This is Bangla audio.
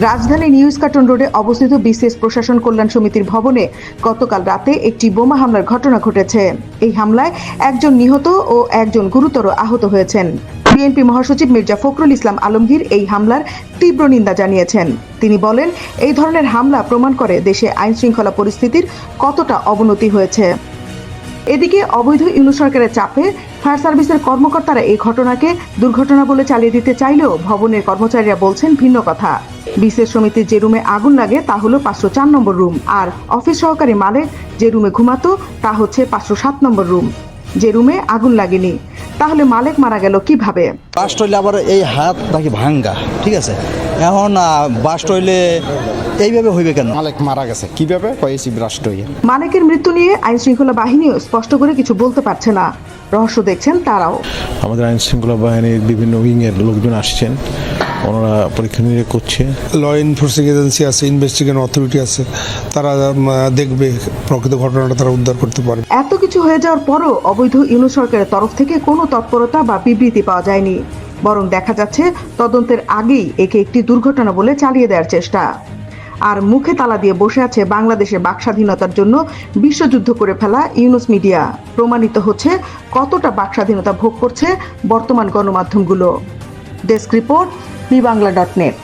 রাজধানী নিউ ইস্কাটন রোডে অবস্থিত বিসিএস প্রশাসন কল্যাণ সমিতির ভবনে গতকাল রাতে একটি বোমা হামলার ঘটনা ঘটেছে। এই হামলায় একজন নিহত ও একজন গুরুতর আহত হয়েছেন। বিএনপি মহাসচিব মির্জা ফখরুল ইসলাম আলমগীর এই হামলার তীব্র নিন্দা জানিয়েছেন। তিনি বলেন, এই ধরনের হামলা প্রমাণ করে দেশে আইন শৃঙ্খলা পরিস্থিতির কতটা অবনতি হয়েছে। এদিকে অবৈধ ইউনূস সরকারের চাপে ফায়ার সার্ভিসের কর্মকর্তারা এই ঘটনাকে দুর্ঘটনা বলে চালিয়ে দিতে চাইলেও ভবনের কর্মচারীরা বলছেন ভিন্ন কথা। বিসিএস সমিতির যে রুমে আগুন লাগে তা হলো 504 নম্বর রুম, আর অফিস সহকারী মালেক যে রুমে ঘুমাতো তা হচ্ছে 507 নম্বর রুম, যে রুমে আগুন লাগেনি। তাহলে মালেক মারা গেল কিভাবে? বাস্ট হইলে আবার এই হাত নাকি ভাঙ্গা, ঠিক আছে। এখন বাস্ট হইলে এইভাবে হইবে কেন? মালিক মারা গেছে কিভাবে কয়েছি ব্রাস্ট হয়ে। মালেকের মৃত্যু নিয়ে আইন শৃঙ্খলা বাহিনীও স্পষ্ট করে কিছু বলতে পারছে না। রহস্য দেখছেন তারাও। আমাদের আইন শৃঙ্খলা বাহিনীর বিভিন্ন উইংয়ের লোকজন আসছেন, ওনারা পরীক্ষা নিরীক্ষা করছে। ল এনফোর্সিং এজেন্সি আছে, ইনভেস্টিগেশন অথরিটি আছে, তারা দেখবে প্রকৃত ঘটনাটা তারা উদ্ধার করতে পারে। এত কিছু হয়ে যাওয়ার পরও অবৈধ ইউনূস সরকারের তরফ থেকে কোনো তৎপরতা বা বিবৃতি পাওয়া যায়নি, বরং দেখা যাচ্ছে তদন্তের আগেই একে একটি দুর্ঘটনা বলে চালিয়ে দেওয়ার চেষ্টা। আর মুখে তালা দিয়ে বসে আছে বাংলাদেশের বাকস্বাধীনতার জন্য বিশ্বযুদ্ধ করে ফেলা ইউনূস মিডিয়া। প্রমাণিত হচ্ছে কতটা বাকস্বাধীনতা ভোগ করছে বর্তমান গণমাধ্যমগুলো। Desk report, বিবাংলা.net।